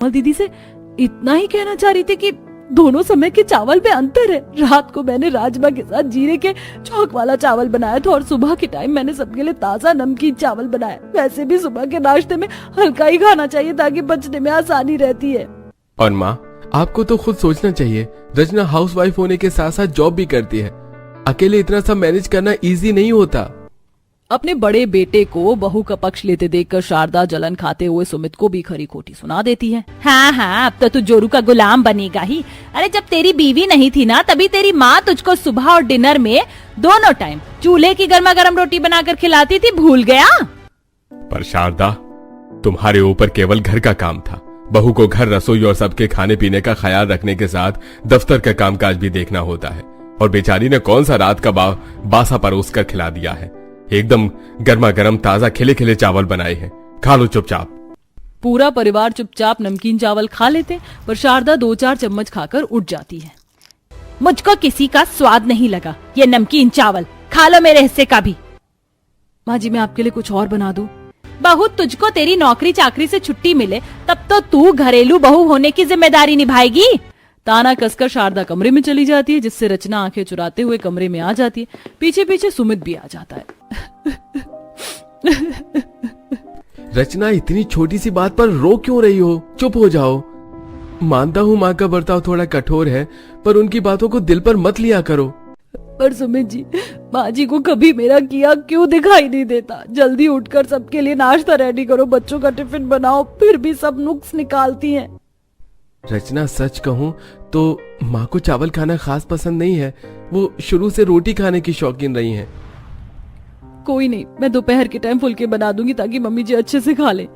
कोमल दीदी से इतना ही कहना चाह रही थी कि दोनों समय के चावल में अंतर है। रात को मैंने राजमा के साथ जीरे के चौक वाला चावल बनाया था और सुबह के टाइम मैंने सबके लिए ताजा नमकीन चावल बनाया। वैसे भी सुबह के नाश्ते में हल्का ही खाना चाहिए ताकि पचने में आसानी रहती है। और माँ, आपको तो खुद सोचना चाहिए, रचना हाउसवाइफ होने के साथ साथ जॉब भी करती है। अकेले इतना सब मैनेज करना इजी नहीं होता। अपने बड़े बेटे को बहू का पक्ष लेते देखकर शारदा जलन खाते हुए सुमित को भी खरी खोटी सुना देती है। हाँ, अब तो तू जोरू का गुलाम बनेगा ही। अरे जब तेरी बीवी नहीं थी ना, तभी तेरी माँ तुझको सुबह और डिनर में दोनों टाइम चूल्हे की गर्मा गर्म रोटी बनाकर खिलाती थी, भूल गया? पर शारदा, तुम्हारे ऊपर केवल घर का काम था। बहू को घर, रसोई और सबके खाने पीने का ख्याल रखने के साथ दफ्तर का कामकाज भी देखना होता है। और बेचारी ने कौन सा रात का बासा परोस कर खिला दिया है। एकदम गर्मा गर्म ताजा खिले खिले चावल बनाए हैं, खा लो चुपचाप। पूरा परिवार चुपचाप नमकीन चावल खा लेते, पर शारदा 2-4 चम्मच खाकर उठ जाती है। मुझको किसी का स्वाद नहीं लगा, ये नमकीन चावल खा लो मेरे हिस्से का भी। माँ जी, मैं आपके लिए कुछ और बना दूं? बहू, तुझको तेरी नौकरी चाकरी से छुट्टी मिले तब तो तू घरेलू बहू होने की जिम्मेदारी निभाएगी। ताना कसकर शारदा कमरे में चली जाती है, जिससे रचना आंखें चुराते हुए कमरे में आ जाती है। पीछे पीछे सुमित भी आ जाता है। रचना, इतनी छोटी सी बात पर रो क्यों रही हो? चुप हो जाओ। मानता हूँ माँ का बर्ताव थोड़ा कठोर है, पर उनकी बातों को दिल पर मत लिया करो। पर सुमित जी, माँ जी को कभी मेरा किया क्यों दिखाई नहीं देता? जल्दी उठकर सबके लिए नाश्ता रेडी करो, बच्चों का टिफिन बनाओ, फिर भी सब नुक्स निकालती हैं। रचना, सच कहूँ तो माँ को चावल खाना खास पसंद नहीं है। वो शुरू से रोटी खाने की शौकीन रही हैं। कोई नहीं, मैं दोपहर के टाइम फुलके बना दूंगी ताकि मम्मी जी अच्छे से खा ले।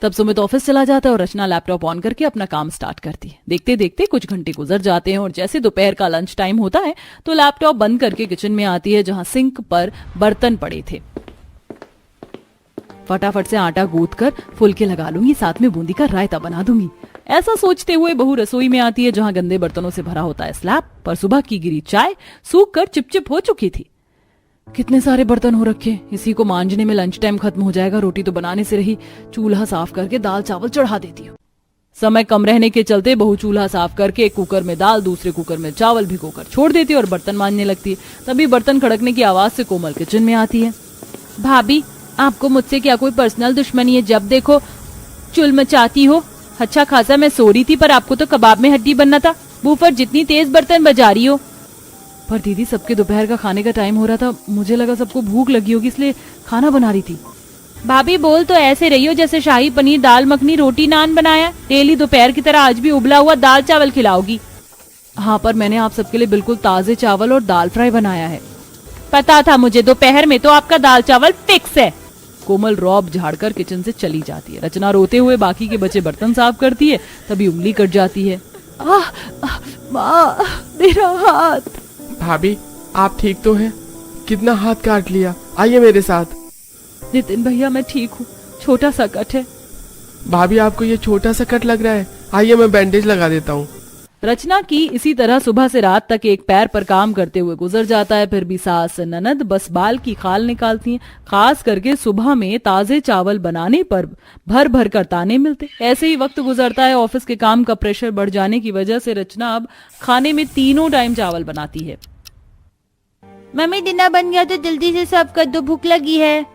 तब सुमित ऑफिस चला जाता है और रचना लैपटॉप ऑन करके अपना काम स्टार्ट करती है। देखते देखते कुछ घंटे गुजर जाते हैं और जैसे दोपहर का लंच टाइम होता है तो लैपटॉप बंद करके किचन में आती है, जहां सिंक पर बर्तन पड़े थे। फटाफट से आटा गूंथ कर फुलके लगा लूंगी, साथ में बूंदी का रायता बना दूंगी। ऐसा सोचते हुए बहू रसोई में आती है, जहां गंदे बर्तनों से भरा होता है स्लैब पर सुबह की गिरी चाय सूख कर चिपचिप हो चुकी थी। कितने सारे बर्तन हो रखे, इसी को मांजने में लंच टाइम खत्म हो जाएगा। रोटी तो बनाने से रही, चूल्हा साफ करके दाल चावल चढ़ा देती हूँ। समय कम रहने के चलते बहू चूल्हा साफ करके एक कुकर में दाल, दूसरे कुकर में चावल भिगोकर छोड़ देती है और बर्तन मांजने लगती है। तभी बर्तन खड़कने की आवाज से कोमल किचन में आती है। भाभी, आपको मुझसे क्या कोई पर्सनल दुश्मनी है? जब देखो चुल मचाती हो। अच्छा खासा मैं सो रही थी, पर आपको तो कबाब में हड्डी बनना था। बूफर जितनी तेज बर्तन बजा रही हो। पर दीदी, सबके दोपहर का खाने का टाइम हो रहा था, मुझे लगा सबको भूख लगी होगी इसलिए खाना बना रही थी। भाभी, बोल तो ऐसे रही हो जैसे शाही पनीर, दाल मखनी, रोटी नान बनाया। डेली दोपहर की तरह आज भी उबला हुआ दाल चावल खिलाओगी। हाँ, पर मैंने आप सबके लिए बिल्कुल ताजे चावल और दाल फ्राई बनाया है। पता था मुझे, दोपहर में तो आपका दाल चावल फिक्स है। कोमल रौब झाड़कर किचन से चली जाती है। रचना रोते हुए बाकी के बचे बर्तन साफ करती है, तभी उंगली कट जाती है। माँ, मेरा हाथ। भाभी, आप ठीक तो हैं? कितना हाथ काट लिया? आइए मेरे साथ। नितिन भैया, मैं ठीक हूँ, छोटा सा कट है। भाभी, आपको ये छोटा सा कट लग रहा है? आइए मैं बैंडेज लगा देता हूँ। रचना की इसी तरह सुबह से रात तक एक पैर पर काम करते हुए गुजर जाता है। फिर भी सास ननद बस बाल की खाल निकालती हैं। खास करके सुबह में ताजे चावल बनाने पर भर भर कर ताने मिलते। ऐसे ही वक्त गुजरता है। ऑफिस के काम का प्रेशर बढ़ जाने की वजह से रचना अब खाने में 3 टाइम चावल बनाती है। मम्मी, डिनर बन गया तो जल्दी से सर्व कर दो, भूख लगी है।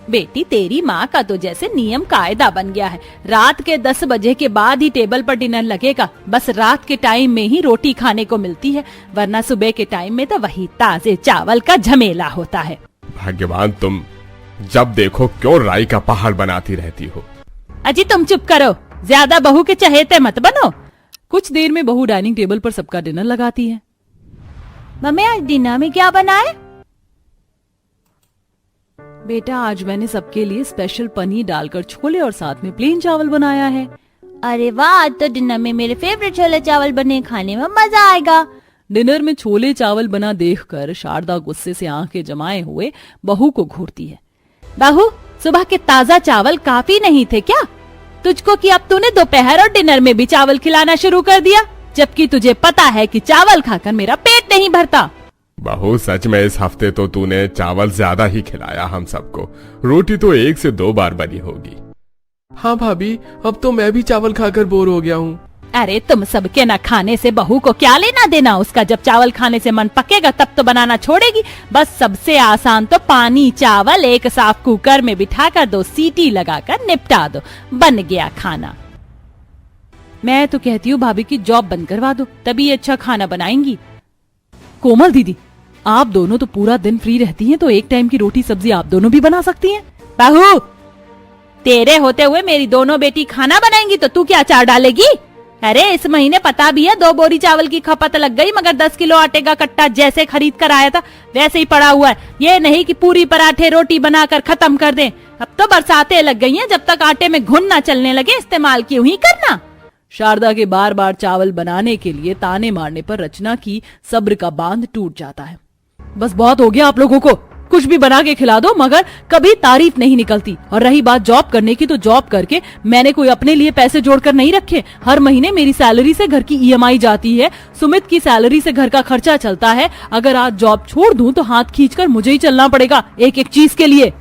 बेटी, तेरी माँ का तो जैसे नियम कायदा बन गया है। रात के 10 बजे के बाद ही टेबल पर डिनर लगेगा। बस रात के टाइम में ही रोटी खाने को मिलती है, वरना सुबह के टाइम में तो वही ताजे चावल का झमेला होता है। भाग्यवान तुम, जब देखो क्यों राई का पहाड़ बनाती रहती हो। अजी तुम चुप करो, ज्यादा बहू के चहेते मत बनो। कुछ देर में बहू डाइनिंग टेबल पर सबका डिनर लगाती है। मम्मी, आज डिनर में क्या बनाए? बेटा, आज मैंने सबके लिए स्पेशल पनीर डालकर छोले और साथ में प्लेन चावल बनाया है। अरे वाह, आज तो डिनर में मेरे फेवरेट छोले चावल बने, खाने में मजा आएगा। डिनर में छोले चावल बना देखकर शारदा गुस्से से आंखें जमाए हुए बहू को घूरती है। बहू, सुबह के ताजा चावल काफी नहीं थे क्या तुझको कि अब तूने दोपहर और डिनर में भी चावल खिलाना शुरू कर दिया, जबकि तुझे पता है कि चावल खाकर मेरा पेट नहीं भरता। बहू, सच में इस हफ्ते तो तूने चावल ज्यादा ही खिलाया हम सबको। रोटी तो 1 से 2 बार बनी होगी। हाँ भाभी, अब तो मैं भी चावल खाकर बोर हो गया हूँ। अरे तुम सबके न खाने से बहू को क्या लेना देना, उसका जब चावल खाने से मन पकेगा तब तो बनाना छोड़ेगी। बस सबसे आसान तो पानी चावल एक साफ कुकर में बिठाकर 2 सीटी लगाकर निपटा दो, बन गया खाना। मैं तो कहती हूँ भाभी की जॉब बंद करवा दो, तभी अच्छा खाना बनाएंगी। कोमल दीदी, आप दोनों तो पूरा दिन फ्री रहती हैं, तो एक टाइम की रोटी सब्जी आप दोनों भी बना सकती हैं। बहू, तेरे होते हुए मेरी दोनों बेटी खाना बनाएंगी तो तू क्या अचार डालेगी? अरे इस महीने पता भी है 2 बोरी चावल की खपत लग गई, मगर 10 किलो आटे का कट्टा जैसे खरीद कर आया था वैसे ही पड़ा हुआ है। ये नहीं कि पूरी पराठे रोटी बनाकर खत्म कर दें। अब तो बरसातें लग गई हैं, जब तक आटे में घुन न चलने लगे इस्तेमाल क्यों ही करना। शारदा के बार बार चावल बनाने के लिए ताने मारने पर रचना की सब्र का बांध टूट जाता है। बस बहुत हो गया आप लोगों को, कुछ भी बना के खिला दो, मगर कभी तारीफ नहीं निकलती। और रही बात जॉब करने की, तो जॉब करके मैंने कोई अपने लिए पैसे जोड़कर नहीं रखे। हर महीने मेरी सैलरी से घर की ईएमआई जाती है, सुमित की सैलरी से घर का खर्चा चलता है। अगर आज जॉब छोड़ दूं तो हाथ खींचकर मुझे ही चलना पड़ेगा एक एक चीज के लिए।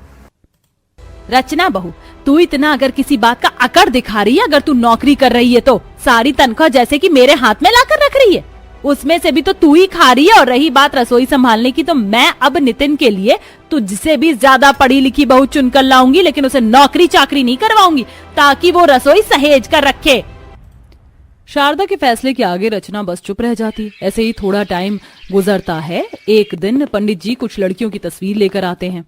रचना बहू, तू इतना अगर किसी बात का अकड़ दिखा रही है, अगर तू नौकरी कर रही है तो सारी तनख्वाह जैसे कि मेरे हाथ में लाकर रख रही है, उसमें से भी तो तू ही खा रही है। और रही बात रसोई संभालने की, तो मैं अब नितिन के लिए तुझसे भी ज्यादा पढ़ी लिखी बहू चुनकर लाऊंगी, लेकिन उसे नौकरी चाकरी नहीं करवाऊंगी, ताकि वो रसोई सहेज कर रखे। शारदा के फैसले के आगे रचना बस चुप रह जाती। ऐसे ही थोड़ा टाइम गुजरता है। एक दिन पंडित जी कुछ लड़कियों की तस्वीर लेकर आते हैं।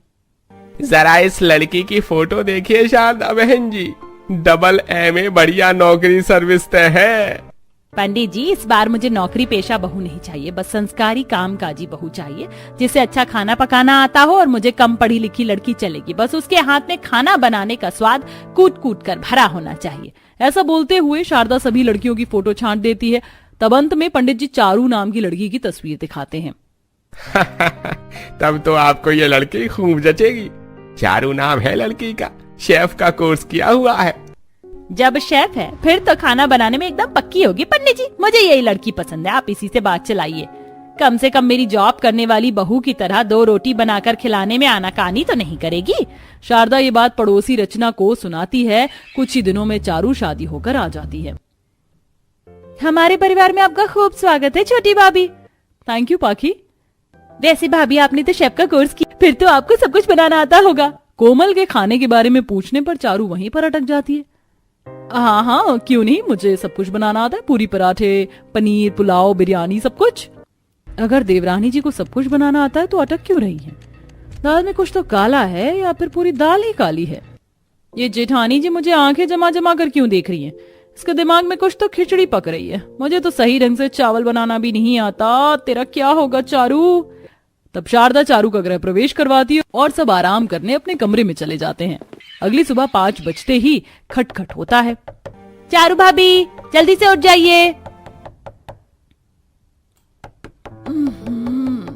जरा इस लड़की की फोटो देखिए शारदा बहन जी, डबल एमए, बढ़िया नौकरी, सर्विस तय है। पंडित जी, इस बार मुझे नौकरी पेशा बहू नहीं चाहिए, बस संस्कारी कामकाजी बहू चाहिए, जिसे अच्छा खाना पकाना आता हो। और मुझे कम पढ़ी लिखी लड़की चलेगी, बस उसके हाथ में खाना बनाने का स्वाद कूट कूट कर भरा होना चाहिए। ऐसा बोलते हुए शारदा सभी लड़कियों की फोटो छांट देती है। तब अंत में पंडित जी चारू नाम की लड़की की तस्वीर दिखाते हैं। तब तो आपको ये लड़की खूब जचेगी। चारू नाम है लड़की का, शेफ का कोर्स किया हुआ है। जब शेफ है फिर तो खाना बनाने में एकदम पक्की होगी। पंडित जी, मुझे यही लड़की पसंद है, आप इसी से बात चलाइए। कम से कम मेरी जॉब करने वाली बहू की तरह 2 रोटी बनाकर खिलाने में आनाकानी तो नहीं करेगी। शारदा ये बात पड़ोसी रचना को सुनाती है। कुछ ही दिनों में चारू शादी होकर आ जाती है। हमारे परिवार में आपका खूब स्वागत है छोटी भाभी। थैंक यू पाखी। वैसे भाभी, आपने तो शेफ का कोर्स किया, फिर तो आपको सब कुछ बनाना आता होगा। कोमल के खाने के बारे में पूछने पर चारू वहीं पर अटक जाती है। हाँ हाँ, क्यों नहीं, मुझे सब कुछ बनाना आता है, पूरी पराठे, पनीर, पुलाव, बिरयानी, सब कुछ। अगर देवरानी जी को सब कुछ बनाना आता है तो अटक क्यों रही है? दाल में कुछ तो काला है, या फिर पूरी दाल ही काली है। ये जेठानी जी मुझे आंखें जमा जमा कर क्यों देख रही हैं? इसके दिमाग में कुछ तो खिचड़ी पक रही है। मुझे तो सही ढंग से चावल बनाना भी नहीं आता। तेरा क्या होगा चारू? तब शारदा चारू का गृह प्रवेश करवाती है और सब आराम करने अपने कमरे में चले जाते हैं। अगली सुबह 5 बजते ही खटखट होता है। चारू भाभी, जल्दी से उठ जाइए।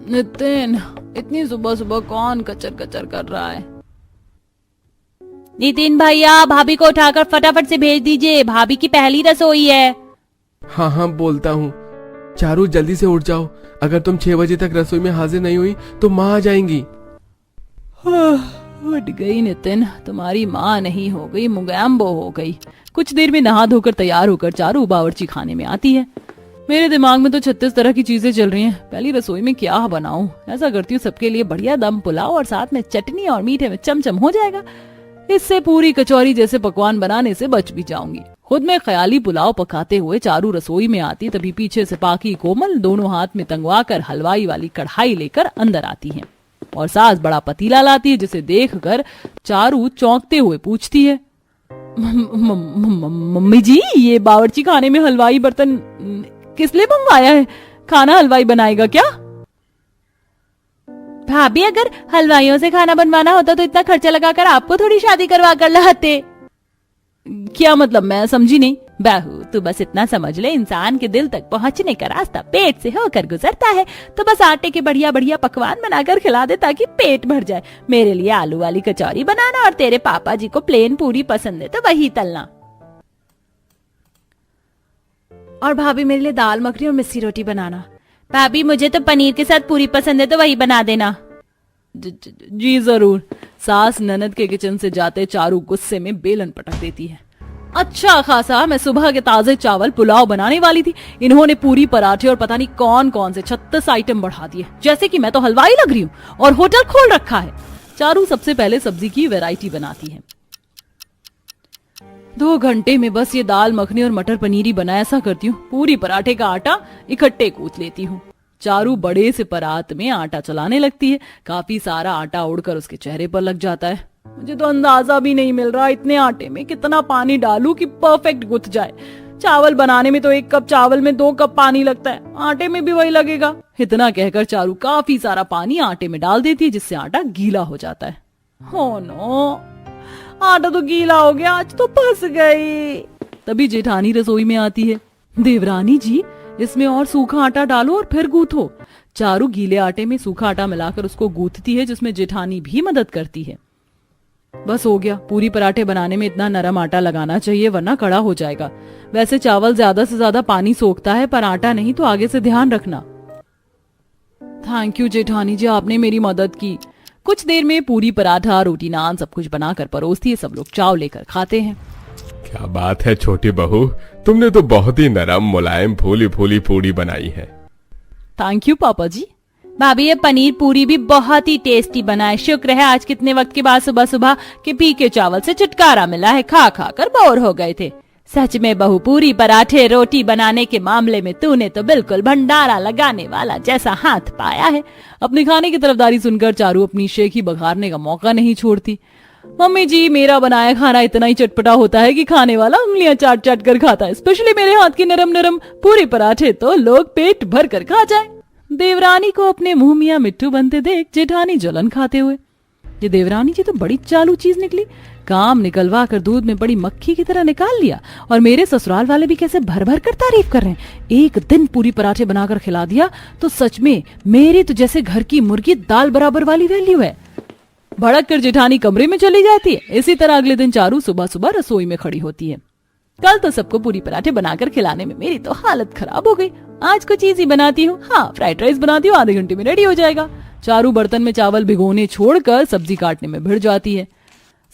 नितिन, इतनी सुबह सुबह कौन कचर कचर कर रहा है? नितिन भैया, भाभी को उठाकर फटाफट से भेज दीजिए, भाभी की पहली रसोई है। हाँ हाँ बोलता हूँ। चारू जल्दी से उठ जाओ, अगर तुम 6 बजे तक रसोई में हाजिर नहीं हुई तो माँ आ जाएंगी। उठ गई नितिन, तुम्हारी माँ नहीं हो गई, मुगैम्बो हो गई। कुछ देर में नहा धोकर तैयार होकर चारू बावर्ची खाने में आती है। मेरे दिमाग में तो 36 तरह की चीजें चल रही हैं। पहली रसोई में क्या बनाऊं? ऐसा करती हूँ सबके लिए बढ़िया दम पुलाव और साथ में चटनी और मीठे में चमचम हो जाएगा। इससे पूरी कचौरी जैसे पकवान बनाने से बच भी जाऊंगी। खुद में ख्याली पुलाव पकाते हुए चारू रसोई में आती, तभी पीछे से पाकी कोमल दोनों हाथ में तंगवा कर हलवाई वाली कढ़ाई लेकर अंदर आती है और सास बड़ा पतीला लाती है, जिसे देखकर चारू चौंकते हुए पूछती है, मम्मी जी, ये बावर्ची खाने में हलवाई बर्तन किस लिए मंगवाया है? खाना हलवाई बनाएगा क्या? भाभी, अगर हलवाइयों से खाना बनवाना होता तो इतना खर्चा लगाकर आपको थोड़ी शादी करवा कर लाते। क्या मतलब? मैं समझी नहीं। बहू, तू बस इतना समझ ले, इंसान के दिल तक पहुंचने का रास्ता पेट से होकर गुजरता है, तो बस आटे के बढ़िया बढ़िया पकवान बनाकर खिला दे ताकि पेट भर जाए। मेरे लिए आलू वाली कचौरी बनाना और तेरे पापा जी को प्लेन पूरी पसंद है तो वही तलना। और भाभी, मेरे लिए दाल मखनी और मिस्सी रोटी बनाना। भाभी, मुझे तो पनीर के साथ पूरी पसंद है तो वही बना देना। जी जरूर। सास ननद के किचन से जाते चारू गुस्से में बेलन पटक देती है। अच्छा खासा मैं सुबह के ताजे चावल पुलाव बनाने वाली थी, इन्होंने पूरी पराठे और पता नहीं कौन कौन से 36 आइटम बढ़ा दिए, जैसे कि मैं तो हलवाई लग रही हूँ और होटल खोल रखा है। चारू सबसे पहले सब्जी की वैरायटी बनाती है। 2 घंटे में बस ये दाल मखनी और मटर पनीर ही बना, ऐसा करती हूँ। पूरी पराठे का आटा इकट्ठे कूट लेती हूँ। चारू बड़े से परात में आटा चलाने लगती है। काफी सारा आटा उड़कर उसके चेहरे पर लग जाता है। मुझे तो अंदाजा भी नहीं मिल रहा इतने आटे में कितना पानी डालूं कि परफेक्ट गुथ जाए। चावल बनाने में तो 1 कप चावल में 2 कप पानी लगता है, आटे में भी वही लगेगा। इतना कहकर चारू काफी सारा पानी आटे में डाल देती है, जिससे आटा गीला हो जाता है। हो नो, आटा तो गीला हो गया, आज तो फंस गई। तभी जेठानी रसोई में आती है। देवरानी जी, इसमें और सूखा आटा डालो और फिर गूथो। चारू गीले आटे में सूखा आटा मिलाकर उसको गूथती है, जिसमें जेठानी भी मदद करती है। बस हो गया। पूरी पराठे बनाने में इतना नरम आटा लगाना चाहिए, वरना कड़ा हो जाएगा। वैसे चावल ज्यादा से ज्यादा पानी सोखता है, पर आटा नहीं, तो आगे से ध्यान रखना। थैंक यू जेठानी जी, आपने मेरी मदद की। कुछ देर में पूरी पराठा रोटी नान सब कुछ बनाकर परोसती है। सब लोग चाव लेकर खाते हैं। क्या बात है छोटी बहू, तुमने तो बहुत ही नरम मुलायम फूली फूली पूरी बनाई है। थैंक यू पापा जी। भाभी ये पनीर पूरी भी बहुत ही टेस्टी बना है। शुक्र है आज कितने वक्त के बाद सुबह सुबह के फीके चावल से छुटकारा मिला है, खा खा कर बोर हो गए थे। सच में बहू, पूरी पराठे रोटी बनाने के मामले में तूने तो बिल्कुल भंडारा लगाने वाला जैसा हाथ पाया है। अपने खाने की तरफदारी सुनकर चारू अपनी शेखी बघारने का मौका नहीं छोड़ती। मम्मी जी, मेरा बनाया खाना इतना ही चटपटा होता है कि खाने वाला उंगलियां चाट चाट कर खाता है। स्पेशली मेरे हाथ की नरम नरम पूरी पराठे तो लोग पेट भर कर खा जाए। देवरानी को अपने मुंह मियां मिट्टू बनते देख जेठानी जलन खाते हुए, ये देवरानी जी तो बड़ी चालू चीज निकली। काम निकलवा कर दूध में बड़ी मक्खी की तरह निकाल लिया, और मेरे ससुराल वाले भी कैसे भर भर कर तारीफ कर रहे हैं। एक दिन पूरी पराठे बनाकर खिला दिया तो सच में मेरी तो जैसे घर की मुर्गी दाल बराबर वाली वैल्यू है। भड़क कर जेठानी कमरे में चली जाती है। इसी तरह अगले दिन चारू सुबह सुबह रसोई में खड़ी होती है। कल तो सबको पूरी पराठे बनाकर खिलाने में मेरी तो हालत खराब हो गई। आज कुछ चीज ही बनाती हूँ। हाँ, फ्राइड राइस बनाती हूँ, आधे घंटे में रेडी हो जाएगा। चारू बर्तन में चावल भिगोने छोड़कर सब्जी काटने में भिड़ जाती है।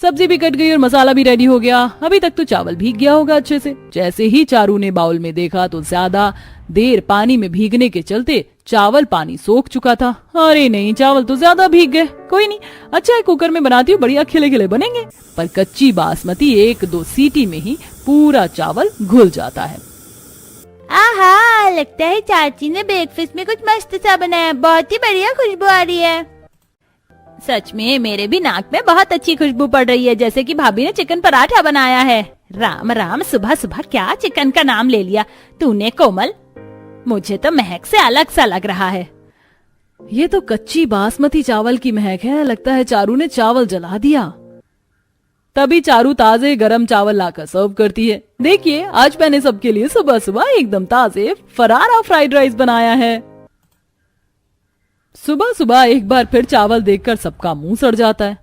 सब्जी भी कट गई और मसाला भी रेडी हो गया। अभी तक तो चावल भीग गया होगा अच्छे से। जैसे ही चारू ने बाउल में देखा तो ज्यादा देर पानी में भीगने के चलते चावल पानी सोख चुका था। अरे नहीं, चावल तो ज्यादा भीग गए। कोई नहीं, अच्छा है कुकर में बनाती हूँ, बढ़िया खिले खिले बनेंगे। पर कच्ची बासमती 1-2 सीटी में ही पूरा चावल घुल जाता है। आहा, लगता है चाची ने ब्रेकफास्ट में कुछ मस्त सा बनाया। बहुत ही बढ़िया खुशबू आ रही है। सच में मेरे भी नाक में बहुत अच्छी खुशबू पड़ रही है, जैसे कि भाभी ने चिकन पराठा बनाया है। राम राम, सुबह सुबह क्या चिकन का नाम ले लिया तूने कोमल? मुझे तो महक से अलग सा लग रहा है। ये तो कच्ची बासमती चावल की महक है। लगता है चारू ने चावल जला दिया। तभी चारू ताजे गरम चावल लाकर सर्व करती है। देखिए, आज मैंने सबके लिए सुबह सुबह एकदम ताजे फरारा फ्राइड राइस बनाया है। सुबह सुबह एक बार फिर चावल देखकर सबका मुंह सड़ जाता है।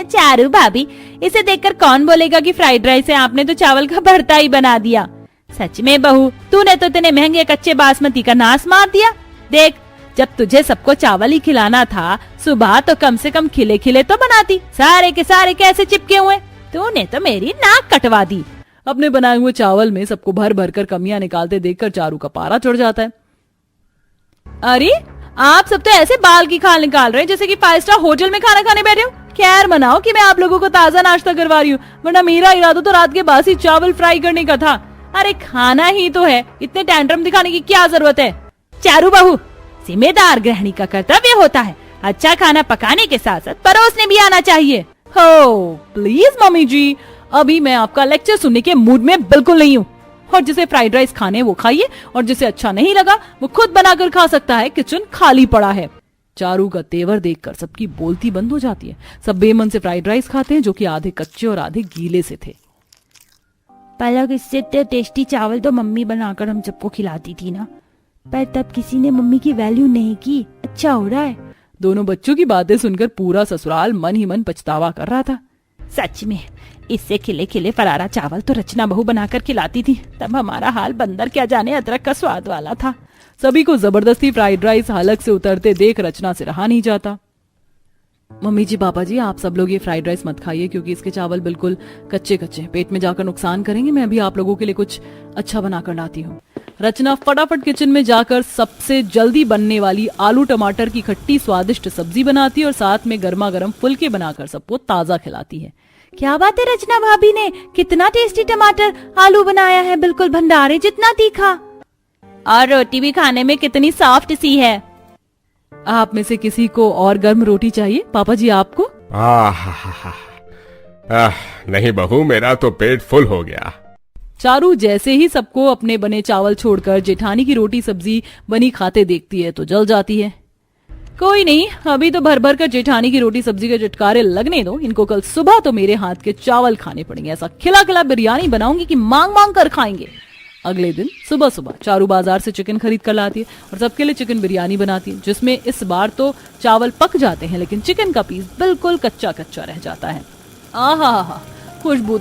चारू भाभी, इसे देखकर कौन बोलेगा कि फ्राइड राइस है? आपने तो चावल का भरता ही बना दिया। सच में बहू, तूने तो इतने महंगे कच्चे बासमती का नाश मार दिया। देख, जब तुझे सबको चावल ही खिलाना था, सुबह तो कम से कम खिले खिले तो बनाती। सारे के सारे कैसे चिपके हुए? तूने तो मेरी नाक कटवा दी। अपने बनाए हुए चावल में सबको भर भर कर कमियां निकालते देखकर चारू का पारा चढ़ जाता है। अरे, आप सब तो ऐसे बाल की खाल निकाल रहे हैं जैसे कि 5 स्टार होटल में खाना खाने बैठे हो। खैर मनाओ कि मैं आप लोगों को ताजा नाश्ता करवा रही हूँ, वरना मेरा इरादा तो रात के बासी चावल फ्राई करने का था। अरे खाना ही तो है, इतने टैंट्रम दिखाने की क्या जरूरत है? चारू बहू, जिम्मेदार गृहिणी का कर्तव्य होता है अच्छा खाना पकाने के साथ साथ परोसने भी आना चाहिए। हो प्लीज मम्मी जी, अभी मैं आपका लेक्चर सुनने के मूड में बिल्कुल नहीं हूँ। और जिसे फ्राइड राइस खाने वो खाइए, और जिसे अच्छा नहीं लगा वो खुद बनाकर खा सकता है। किचन खाली पड़ा है। चारू का तेवर देखकर सबकी बोलती बंद हो जाती है। सब बेमन से फ्राइड राइस खाते हैं, जो कि आधे कच्चे और आधे गीले से थे। पलक, इससे टेस्टी चावल तो मम्मी बनाकर हम सबको खिलाती थी ना, पर तब किसी ने मम्मी की वैल्यू नहीं की। अच्छा हो रहा है। दोनों बच्चों की बातें सुनकर पूरा ससुराल मन ही मन पछतावा कर रहा था। सच में इससे खिले खिले फरारा चावल तो रचना बहू बनाकर खिलाती थी, तब हमारा हाल बंदर क्या जाने अदरक का स्वाद वाला था। सभी को जबरदस्ती फ्राइड राइस हलक से उतरते देख रचना से रहा नहीं जाता। मम्मी जी, पापा जी, आप सब लोग ये फ्राइड राइस मत खाइए क्योंकि इसके चावल बिल्कुल कच्चे कच्चे पेट में जाकर नुकसान करेंगे। मैं अभी आप लोगों के लिए कुछ अच्छा बनाकर लाती हूँ। रचना फटाफट किचन में जाकर सबसे जल्दी बनने वाली आलू टमाटर की खट्टी स्वादिष्ट सब्जी बनाती है और साथ में गर्मा गर्म फुलके बनाकर सबको ताजा खिलाती है। क्या बात है रचना भाभी ने कितना टेस्टी टमाटर आलू बनाया है, बिल्कुल भंडारे जितना तीखा। और रोटी भी खाने में कितनी सॉफ्ट सी है। आप में से किसी को और गर्म रोटी चाहिए? पापा जी आपको? नहीं बहू, मेरा तो पेट फुल हो गया। चारू जैसे ही सबको अपने बने चावल छोड़कर जेठानी की रोटी सब्जी बनी खाते देखती है तो जल जाती है। कोई नहीं, अभी तो भर भर कर जेठानी की रोटी सब्जी के चटकारे लगने दो। इनको कल सुबह तो मेरे हाथ के चावल खाने पड़ेंगे। ऐसा खिला खिला बिरयानी बनाऊंगी कि मांग मांग कर खाएंगे। अगले दिन सुबह सुबह चारू बाजार से चिकन खरीद कर लाती है और सबके लिए चिकन बिरयानी बनाती है, जिसमें इस बार तो चावल पक जाते हैं लेकिन चिकन का पीस बिल्कुल कच्चा कच्चा रह जाता है। आहा, खुशबू